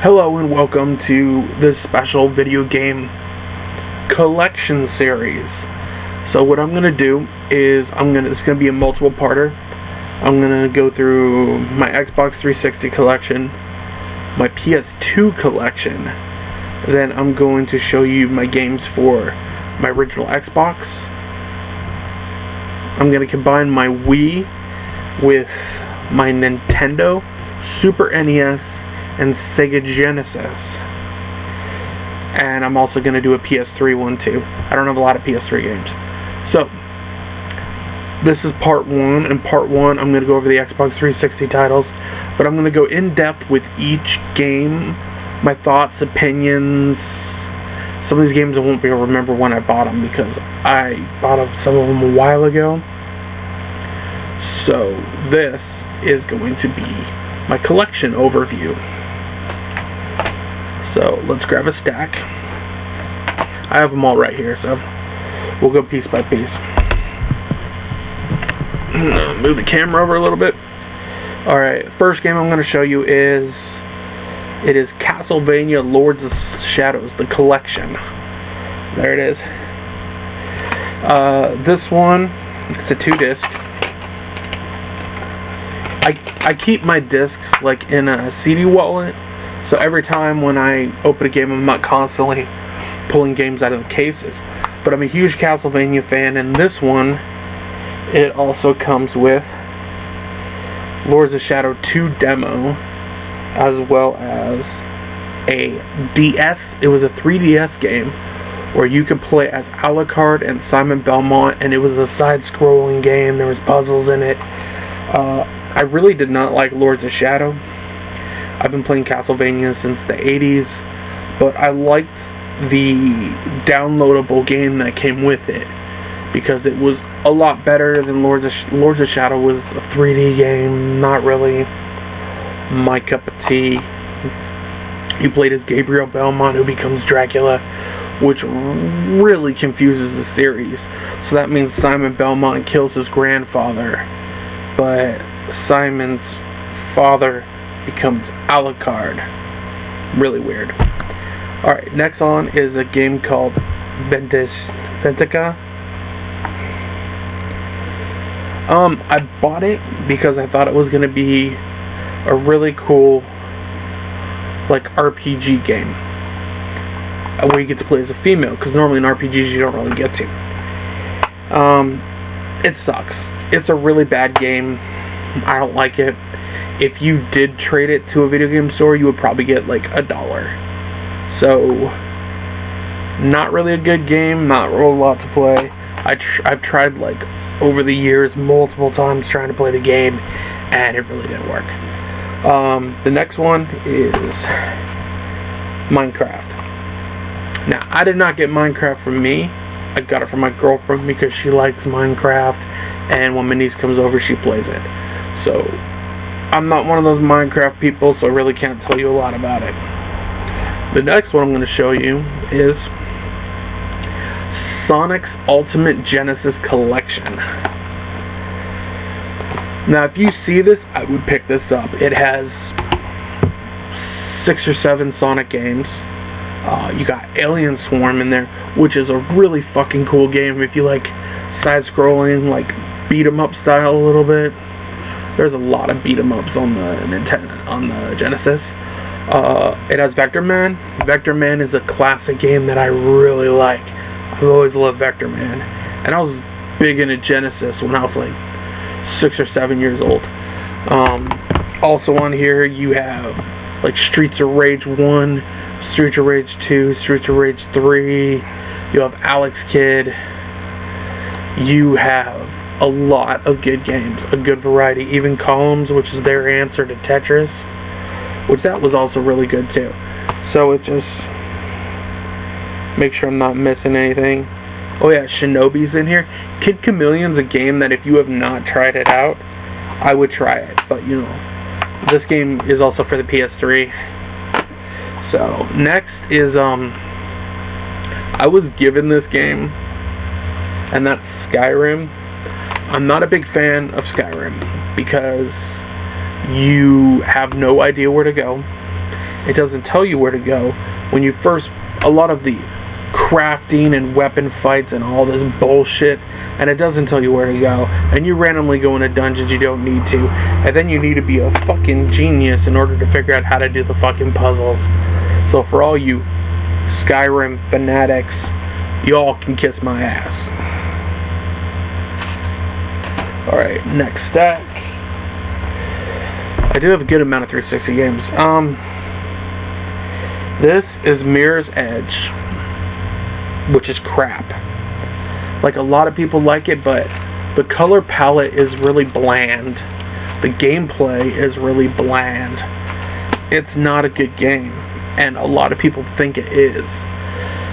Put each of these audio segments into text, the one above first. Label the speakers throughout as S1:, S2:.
S1: Hello and welcome to this special video game collection series. So what I'm gonna do is it's gonna be a multiple parter. I'm gonna go through my Xbox 360 collection, my PS2 collection, then I'm going to show you my games for my original Xbox. I'm gonna combine my Wii with my Nintendo, Super NES, and Sega Genesis. And I'm also going to do a PS3 one too. I don't have a lot of PS3 games. So, this is part one. In part one, I'm going to go over the Xbox 360 titles, but I'm going to go in depth with each game, my thoughts, opinions. Some of these games I won't be able to remember when I bought them because I bought some of them a while ago. So, this is going to be my collection overview. So let's grab a stack. I have them all right here, so we'll go piece by piece. Move the camera over a little bit. Alright, first game I'm going to show you is Castlevania Lords of Shadows, the collection. There it is. This one, it's a 2-disc. I keep my discs like in a CD wallet. So every time when I open a game, I'm not constantly pulling games out of the cases. But I'm a huge Castlevania fan, and this one, it also comes with Lords of Shadow 2 demo, as well as a DS. It was a 3DS game where you could play as Alucard and Simon Belmont, and it was a side-scrolling game. There was puzzles in it. I really did not like Lords of Shadow. I've been playing Castlevania since the 80s, but I liked the downloadable game that came with it because it was a lot better than Lords of Shadow was a 3D game, not really my cup of tea. You played as Gabriel Belmont, who becomes Dracula, which really confuses the series. So that means Simon Belmont kills his grandfather, but Simon's father becomes Alucard. Really weird. Alright, next on is a game called Ventica. I bought it because I thought it was going to be a really cool like RPG game where you get to play as a female, because normally in RPGs you don't really get to. It sucks. It's a really bad game. I don't like it. If you did trade it to a video game store, you would probably get like $1. So, not really a good game, not real lot to play. I've tried like over the years multiple times trying to play the game, and it really didn't work. The next one is Minecraft. Now, I did not get Minecraft from me. I got it from my girlfriend because she likes Minecraft, and when my niece comes over, she plays it. So, I'm not one of those Minecraft people, so I really can't tell you a lot about it. The next one I'm going to show you is Sonic's Ultimate Genesis Collection. Now, if you see this, I would pick this up. It has 6 or 7 Sonic games. You got Alien Swarm in there, which is a really fucking cool game if you like side-scrolling, like beat-em-up style a little bit. There's a lot of beat-em-ups on the Genesis. It has Vector Man. Vector Man is a classic game that I really like. I've always loved Vector Man. And I was big into Genesis when I was like 6 or 7 years old. Also on here you have like Streets of Rage 1, Streets of Rage 2, Streets of Rage 3. You have Alex Kidd. You have a lot of good games, a good variety. Even Columns, which is their answer to Tetris, which that was also really good too. So it just make sure I'm not missing anything. Oh yeah, Shinobi's in here. Kid Chameleon's a game that if you have not tried it out, I would try it. But you know, this game is also for the PS3. So next is I was given this game, and that's Skyrim. I'm not a big fan of Skyrim because you have no idea where to go. It doesn't tell you where to go. When you first, a lot of the crafting and weapon fights and all this bullshit, and it doesn't tell you where to go, and you randomly go into dungeons you don't need to, and then you need to be a fucking genius in order to figure out how to do the fucking puzzles. So for all you Skyrim fanatics, y'all can kiss my ass. Alright, next stack. I do have a good amount of 360 games. This is Mirror's Edge, which is crap. Like, a lot of people like it, but the color palette is really bland. The gameplay is really bland. It's not a good game, and a lot of people think it is.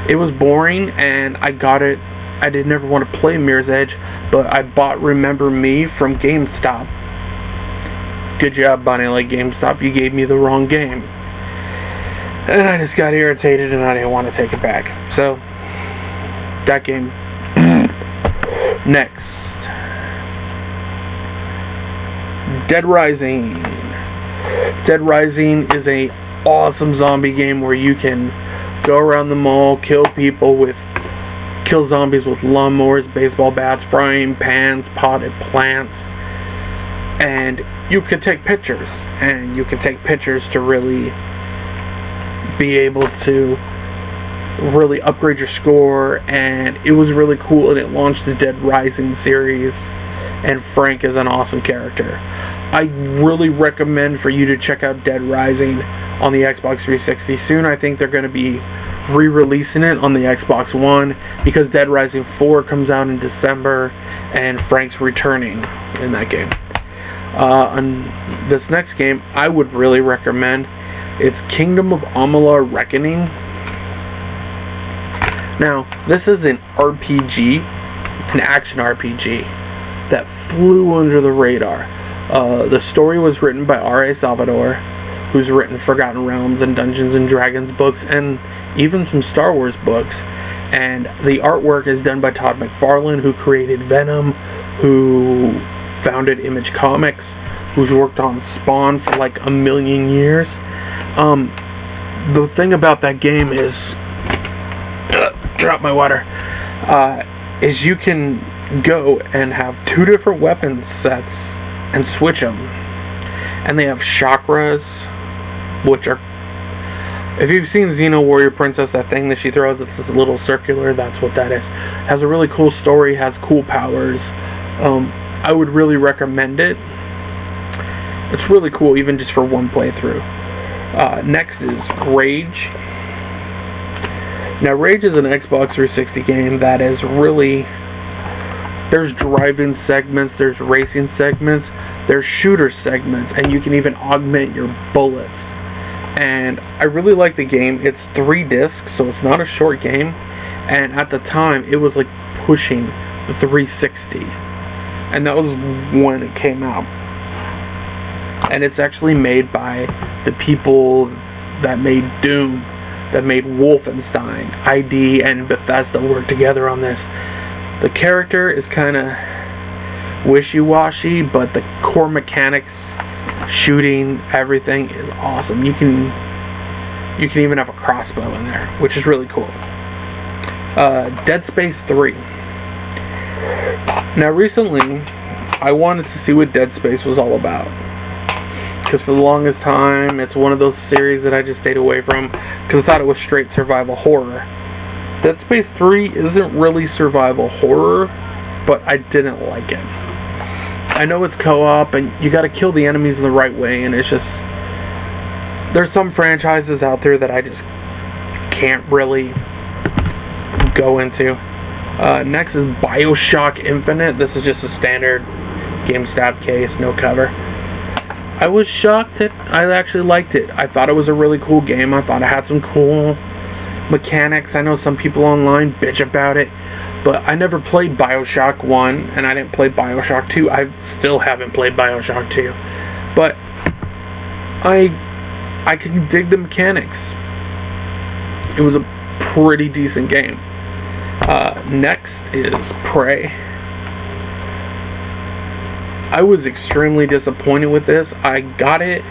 S1: It was boring, and I got it. I did never want to play Mirror's Edge, but I bought Remember Me from GameStop. Good job, Bonnie, like GameStop. You gave me the wrong game. And I just got irritated, and I didn't want to take it back. So, that game. Next. Dead Rising. Dead Rising is a awesome zombie game where you can go around the mall, kill zombies with lawnmowers, baseball bats, frying pans, potted plants, and you can take pictures, to really be able to really upgrade your score, and it was really cool, and it launched the Dead Rising series, and Frank is an awesome character. I really recommend for you to check out Dead Rising on the Xbox 360 soon. I think they're going to be re-releasing it on the Xbox One, because Dead Rising 4 comes out in December, and Frank's returning in that game. And this next game I would really recommend. It's Kingdom of Amalur Reckoning. Now, this is an RPG, an action RPG, that flew under the radar. The story was written by R.A. Salvador, who's written Forgotten Realms and Dungeons and Dragons books, and even some Star Wars books. And the artwork is done by Todd McFarlane, who created Venom, who founded Image Comics, who's worked on Spawn for like a million years. The thing about that game is, drop my water, is you can go and have 2 different weapon sets and switch them. And they have chakras, which are, if you've seen Xeno Warrior Princess, that thing that she throws, it's this little circular, that's what that is. Has a really cool story, has cool powers. I would really recommend it. It's really cool, even just for one playthrough. Next is Rage. Now, Rage is an Xbox 360 game that is really, there's driving segments, there's racing segments, there's shooter segments, and you can even augment your bullets. And I really like the game. It's 3 discs, so it's not a short game. And at the time, it was like pushing the 360. And that was when it came out. And it's actually made by the people that made Doom, that made Wolfenstein. ID and Bethesda worked together on this. The character is kind of wishy-washy, but the core mechanics, shooting, everything is awesome. You can even have a crossbow in there, which is really cool. Dead Space 3. Now, recently, I wanted to see what Dead Space was all about, because for the longest time, it's one of those series that I just stayed away from, because I thought it was straight survival horror. Dead Space 3 isn't really survival horror, but I didn't like it. I know it's co-op, and you gotta kill the enemies in the right way, and it's just, there's some franchises out there that I just can't really go into. Next is Bioshock Infinite. This is just a standard GameStop case, no cover. I was shocked that I actually liked it. I thought it was a really cool game. I thought it had some cool mechanics. I know some people online bitch about it, but I never played Bioshock 1, and I didn't play Bioshock 2. I still haven't played Bioshock 2. But I can dig the mechanics. It was a pretty decent game. Next is Prey. I was extremely disappointed with this. I got it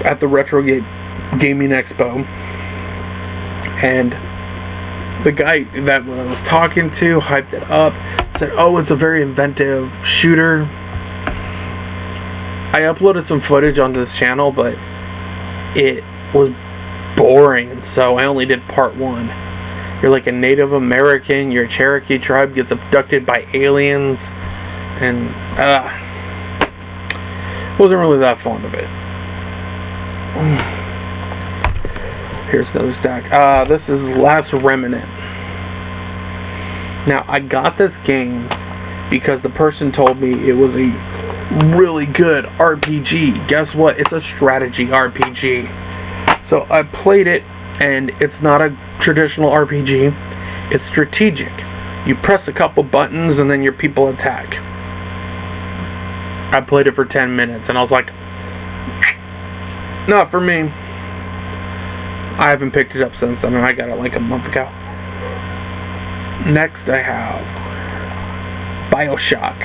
S1: at the Retro gaming expo, and the guy that I was talking to hyped it up, said, oh, it's a very inventive shooter. I uploaded some footage onto this channel, but it was boring, so I only did part 1. You're like a Native American, your Cherokee tribe gets abducted by aliens, and wasn't really that fond of it. Here's another stack. This is Last Remnant. Now, I got this game because the person told me it was a really good RPG. Guess what? It's a strategy RPG. So I played it, and it's not a traditional RPG. It's strategic. You press a couple buttons, and then your people attack. I played it for 10 minutes, and I was like, not for me. I haven't picked it up since then, and I got it like a month ago. Next, I have Bioshock.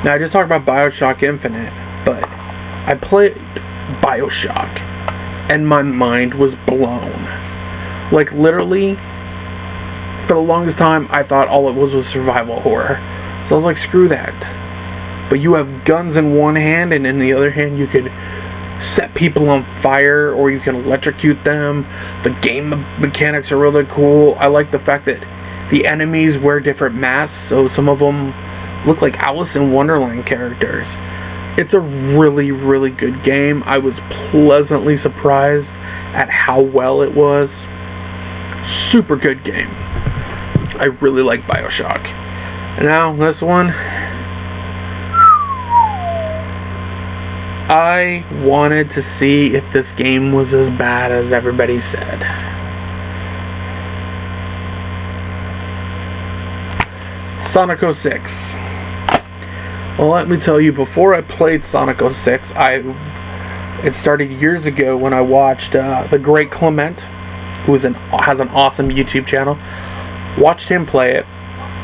S1: Now, I just talked about Bioshock Infinite, but I played Bioshock, and my mind was blown. Like, literally, for the longest time, I thought all it was survival horror. So I was like, screw that. But you have guns in one hand, and in the other hand, you could set people on fire, or you can electrocute them. The game mechanics are really cool. I like the fact that the enemies wear different masks, so some of them look like Alice in Wonderland characters. It's a really, really good game. I was pleasantly surprised at how well it was. Super good game. I really like Bioshock. And now, this one, I wanted to see if this game was as bad as everybody said. Sonic 06. Well, let me tell you, before I played Sonic 06, it started years ago when I watched the great Clement, who has an awesome YouTube channel. Watched him play it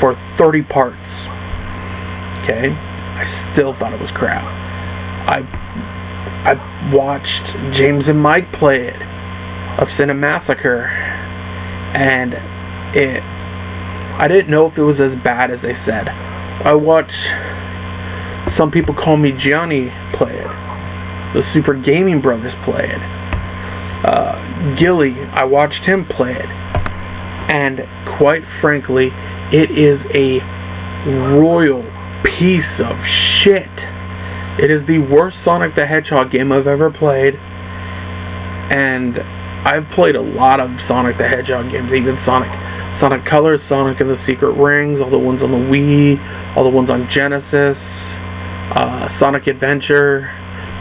S1: for 30 parts. Okay? I still thought it was crap. I watched James and Mike play it, of Cinemassacre, and I didn't know if it was as bad as they said. I watched Some People Call Me Johnny play it. The Super Gaming Brothers play it. Gilly, I watched him play it. And quite frankly, it is a royal piece of shit. It is the worst Sonic the Hedgehog game I've ever played. And I've played a lot of Sonic the Hedgehog games, even Sonic Colors, Sonic and the Secret Rings, all the ones on the Wii, all the ones on Genesis, Sonic Adventure,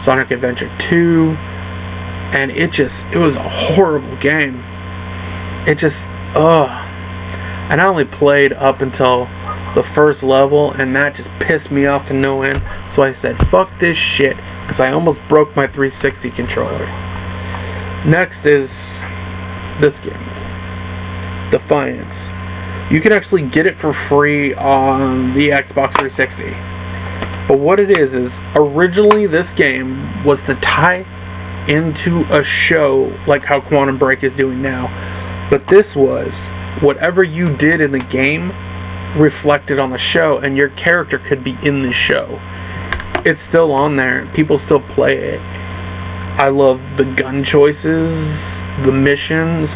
S1: Sonic Adventure 2, and it was a horrible game. And I only played up until the first level, and that just pissed me off to no end, so I said, fuck this shit, because I almost broke my 360 controller. Next is this game, Defiance. You can actually get it for free on the Xbox 360. But what it is originally this game was to tie into a show like how Quantum Break is doing now. But this was whatever you did in the game reflected on the show, and your character could be in the show. It's still on there. People still play it. I love the gun choices, the missions,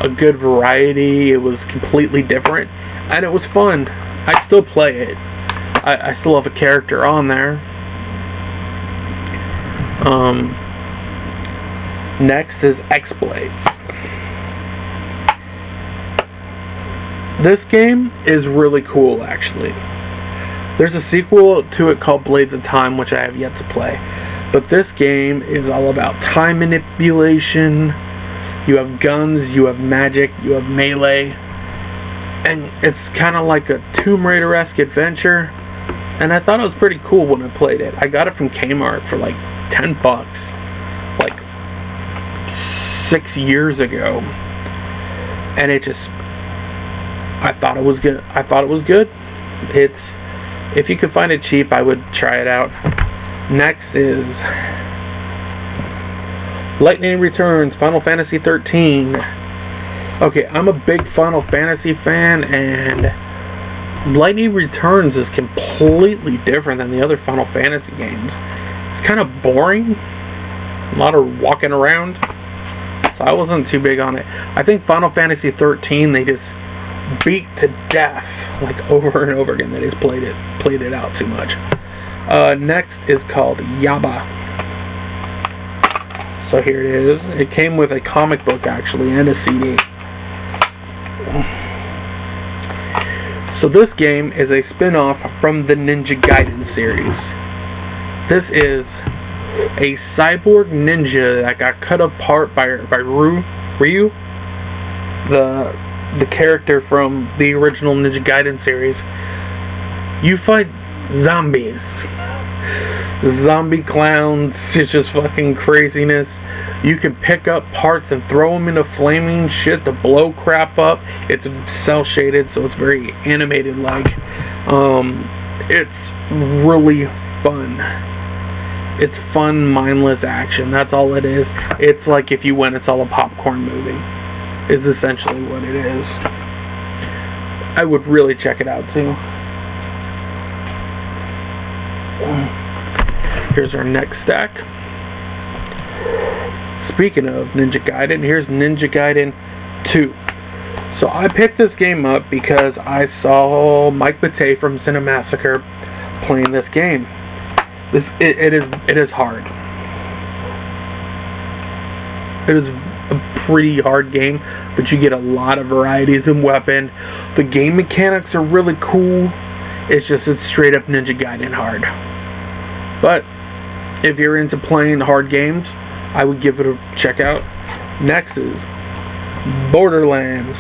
S1: a good variety. It was completely different, and it was fun. I still play it. I still have a character on there. Next is X-Blades. This game is really cool, actually. There's a sequel to it called Blades of Time, which I have yet to play. But this game is all about time manipulation. You have guns, you have magic, you have melee. And it's kind of like a Tomb Raider-esque adventure. And I thought it was pretty cool when I played it. I got it from Kmart for like $10, like 6 years ago. And it just, I thought it was good. If you could find it cheap, I would try it out. Next is Lightning Returns, Final Fantasy XIII. Okay, I'm a big Final Fantasy fan, and Lightning Returns is completely different than the other Final Fantasy games. It's kind of boring. A lot of walking around. So I wasn't too big on it. I think Final Fantasy XIII, they just beat to death, like over and over again. They just played it out too much. Next is called Yaba. So here it is. It came with a comic book, actually, and a CD. So this game is a spin-off from the Ninja Gaiden series. This is a cyborg ninja that got cut apart by Ryu, the character from the original Ninja Gaiden series. You fight zombies. Zombie clowns. It's just fucking craziness. You can pick up parts and throw them into flaming shit to blow crap up. It's cel shaded, so it's very animated like. It's really fun. It's fun, mindless action. That's all it is. It's like if you went and saw a popcorn movie. Is essentially what it is. I would really check it out too. Here's our next stack. Speaking of Ninja Gaiden, here's Ninja Gaiden 2. So I picked this game up because I saw Mike Batey from Cinemassacre playing this game. It is hard. It is a pretty hard game, but you get a lot of varieties in weapon. The game mechanics are really cool. It's straight up Ninja Gaiden hard. But if you're into playing hard games, I would give it a check out. Next is Borderlands.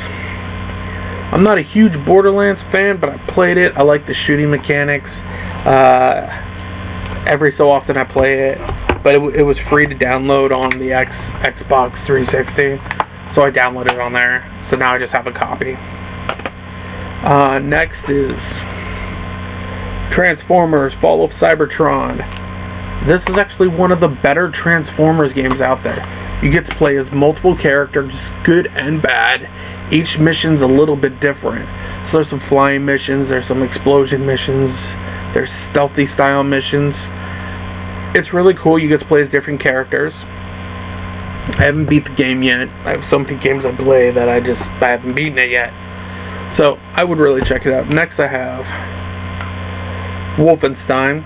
S1: I'm not a huge Borderlands fan, but I played it. I like the shooting mechanics. Every so often I play it, but it was free to download on the Xbox 360, so I downloaded it on there. So now I just have a copy. Next is Transformers: Fall of Cybertron. This is actually one of the better Transformers games out there. You get to play as multiple characters, good and bad. Each mission's a little bit different. So there's some flying missions, there's some explosion missions, there's stealthy style missions. It's really cool. You get to play as different characters. I haven't beat the game yet. I have so many games I play that I haven't beaten it yet. So I would really check it out. Next I have Wolfenstein.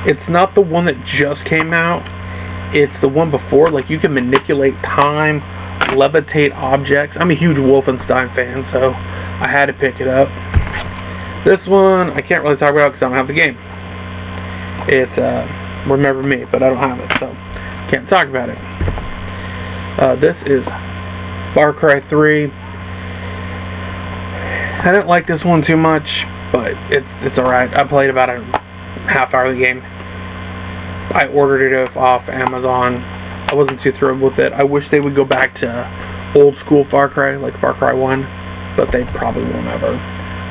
S1: It's not the one that just came out. It's the one before. Like, you can manipulate time, levitate objects. I'm a huge Wolfenstein fan, so I had to pick it up. This one I can't really talk about because I don't have the game. It's Remember Me, but I don't have it, so can't talk about it. This is Far Cry 3. I didn't like this one too much, but it's alright. I played about a half hour of the game. I ordered it off Amazon. I wasn't too thrilled with it. I wish they would go back to old school Far Cry, like Far Cry 1, but they probably won't ever.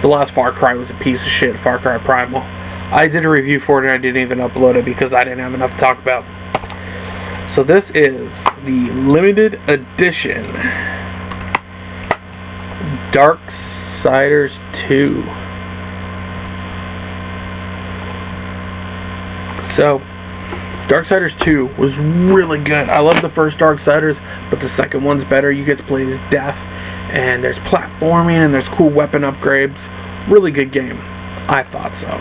S1: The last Far Cry was a piece of shit, Far Cry Primal. I did a review for it and I didn't even upload it because I didn't have enough to talk about. So this is the limited edition Darksiders II. So Darksiders 2 was really good. I love the first Darksiders, but the second one's better. You get to play as Death, and there's platforming, and there's cool weapon upgrades. Really good game. I thought so.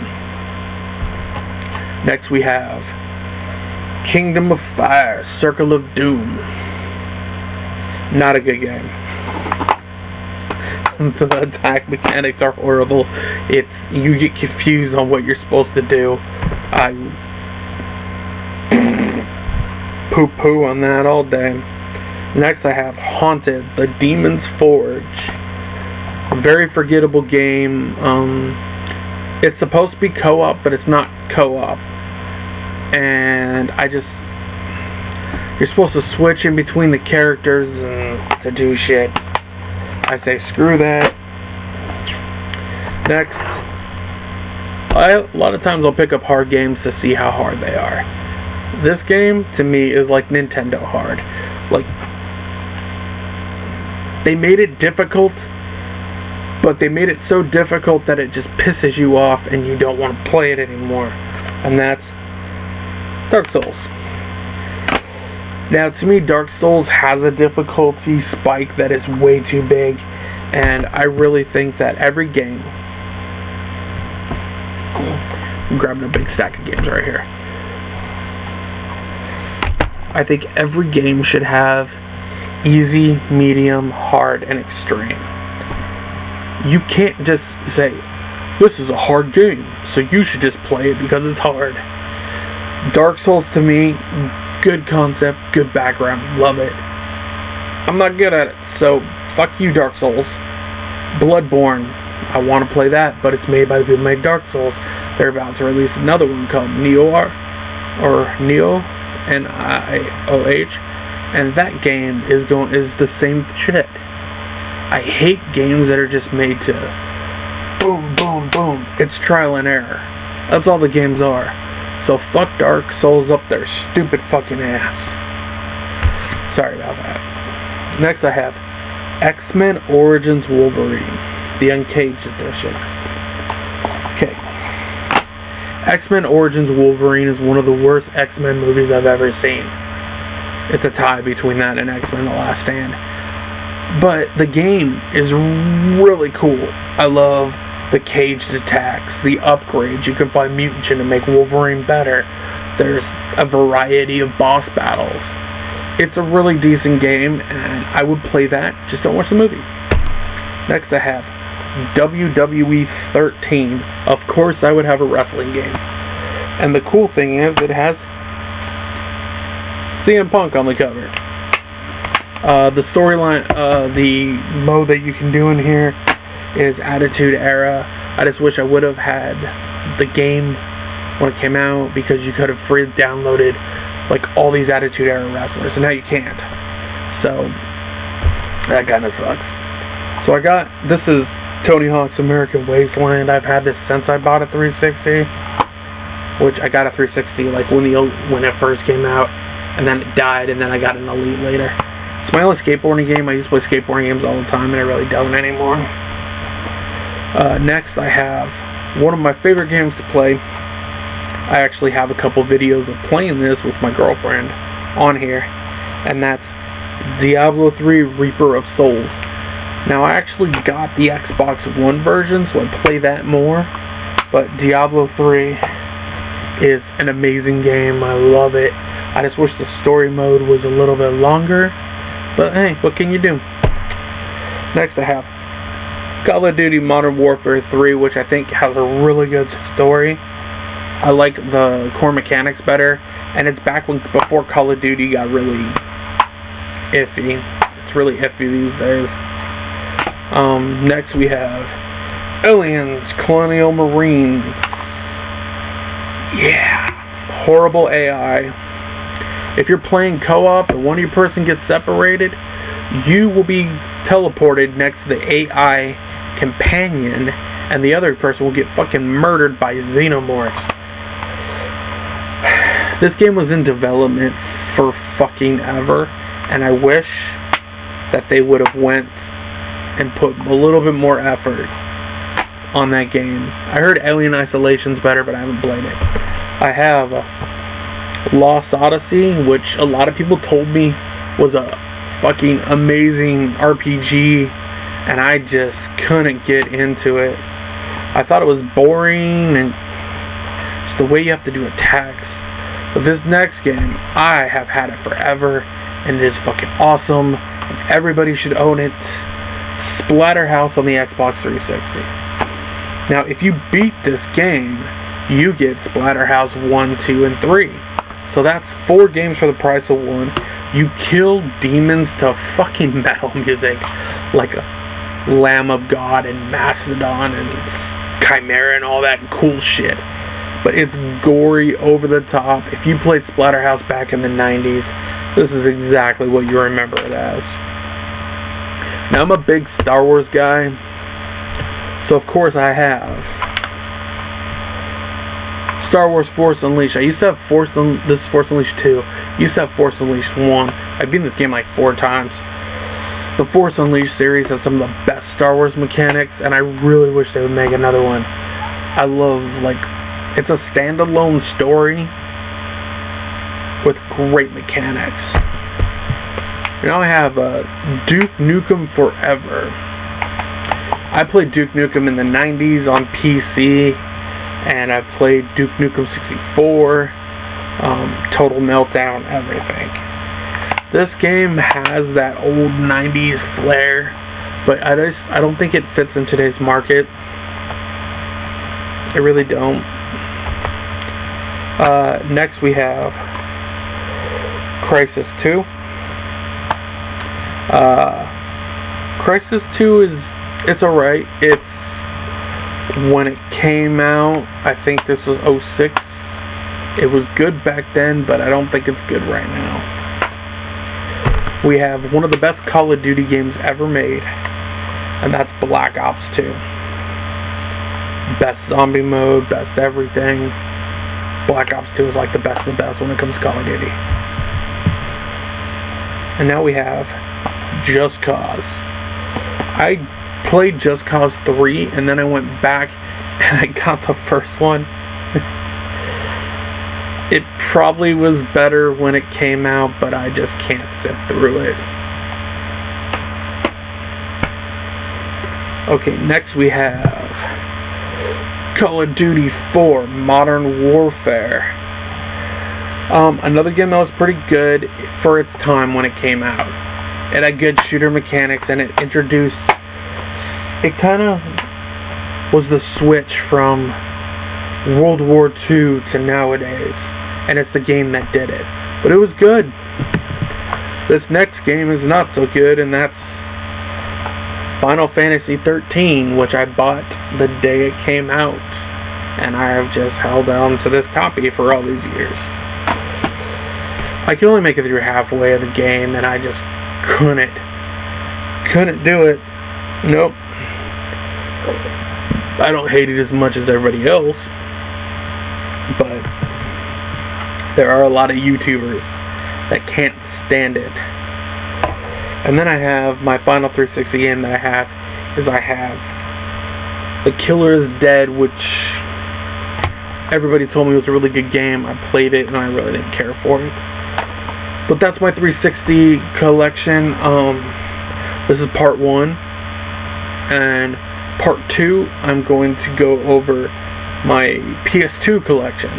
S1: Next we have Kingdom of Fire, Circle of Doom. Not a good game. The attack mechanics are horrible. You get confused on what you're supposed to do. I poo-poo on that all day. Next I have Haunted, The Demon's Forge. A very forgettable game. It's supposed to be co-op, but it's not co-op. And you're supposed to switch in between the characters and to do shit. I say screw that. Next, a lot of times I'll pick up hard games to see how hard they are. This game, to me, is like Nintendo hard. Like, they made it difficult, but they made it so difficult that it just pisses you off and you don't want to play it anymore. And that's Dark Souls. Now, to me, Dark Souls has a difficulty spike that is way too big, and I really think that every game... I'm grabbing a big stack of games right here. I think every game should have easy, medium, hard, and extreme. You can't just say, this is a hard game, so you should just play it because it's hard. Dark Souls, to me, good concept, good background, love it. I'm not good at it, so fuck you, Dark Souls. Bloodborne, I want to play that, but it's made by the people who made Dark Souls. They're about to release another one called Nioh, N-I-O-H, and that game is the same shit. I hate games that are just made to boom, boom, boom. It's trial and error. That's all the games are. So fuck Dark Souls up their stupid fucking ass. Sorry about that. Next I have X-Men Origins Wolverine, the Uncaged edition. Okay. X-Men Origins Wolverine is one of the worst X-Men movies I've ever seen. It's a tie between that and X-Men The Last Stand. But the game is really cool. I love the caged attacks, the upgrades. You can find mutagen to make Wolverine better. There's a variety of boss battles. It's a really decent game, and I would play that. Just don't watch the movie. Next I have WWE 13. Of course I would have a wrestling game. And the cool thing is it has CM Punk on the cover. The storyline, the mode that you can do in here is Attitude Era. I just wish I would have had the game when it came out, because you could have free downloaded like all these Attitude Era wrestlers, and now you can't. So that kind of sucks. So this is Tony Hawk's American Wasteland. I've had this since I bought a 360, which I got a 360 like when it first came out, and then it died, and then I got an Elite later. It's my only skateboarding game. I used to play skateboarding games all the time, and I really don't anymore. Next, I have one of my favorite games to play. I actually have a couple videos of playing this with my girlfriend on here, and that's Diablo III Reaper of Souls. Now, I actually got the Xbox One version, so I play that more, but Diablo III is an amazing game. I love it. I just wish the story mode was a little bit longer, but hey, what can you do? Next I have Call of Duty Modern Warfare 3, which I think has a really good story. I like the core mechanics better, and it's back before Call of Duty got really iffy. It's really iffy these days. Next we have Aliens, Colonial Marines. Yeah, horrible AI. If you're playing co-op and one of your person gets separated, you will be teleported next to the AI companion, and the other person will get fucking murdered by xenomorphs. This game was in development for fucking ever, and I wish that they would have went and put a little bit more effort on that game. I heard Alien Isolation's better, but I haven't played it. I have Lost Odyssey, which a lot of people told me was a fucking amazing RPG, and I just couldn't get into it. I thought it was boring, and just the way you have to do attacks. But this next game, I have had it forever, and it is fucking awesome, and everybody should own it. Splatterhouse on the Xbox 360. Now, if you beat this game, you get Splatterhouse 1, 2, and 3. So that's 4 games for the price of 1. You kill demons to fucking metal music, like a Lamb of God and Mastodon and Chimera and all that cool shit. But it's gory, over the top. If you played Splatterhouse back in the 90s, this is exactly what you remember it as. Now, I'm a big Star Wars guy, so of course I have Star Wars Force Unleashed. I used to have this is Force Unleashed 2. I used to have Force Unleashed 1. I've beaten this game like 4 times. The Force Unleashed series has some of the best Star Wars mechanics, and I really wish they would make another one. I love, like, it's a standalone story with great mechanics. Now I have Duke Nukem Forever. I played Duke Nukem in the 90s on PC, and I've played Duke Nukem 64, Total Meltdown, everything. This game has that old 90s flair, but I don't think it fits in today's market. I really don't. Next we have Crysis 2. Crysis 2 it's alright. When it came out, I think this was 06. It was good back then, but I don't think it's good right now. We have one of the best Call of Duty games ever made, and that's Black Ops 2. Best zombie mode, best everything. Black Ops 2 is like the best of the best when it comes to Call of Duty. And now we have Just Cause. I played Just Cause 3, and then I went back and I got the first one. It probably was better when it came out, but I just can't sit through it. Okay, next we have Call of Duty 4 Modern Warfare. Another game that was pretty good for its time when it came out. It had good shooter mechanics, and it kind of was the switch from World War II to nowadays, and it's the game that did it. But it was good. This next game is not so good, and that's Final Fantasy XIII, which I bought the day it came out, and I have just held on to this copy for all these years. I can only make it through halfway of the game, and I just couldn't do it. Nope. I don't hate it as much as everybody else, but there are a lot of YouTubers that can't stand it. And then I have my final 360 game that I have The Killer is Dead, which everybody told me was a really good game. I played it and I really didn't care for it. But that's my 360 collection. This is part 1. And part 2, I'm going to go over my PS2 collection.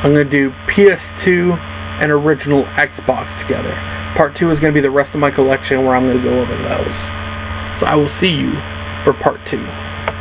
S1: I'm going to do PS2 and original Xbox together. Part 2 is going to be the rest of my collection where I'm going to go over those. So I will see you for part 2.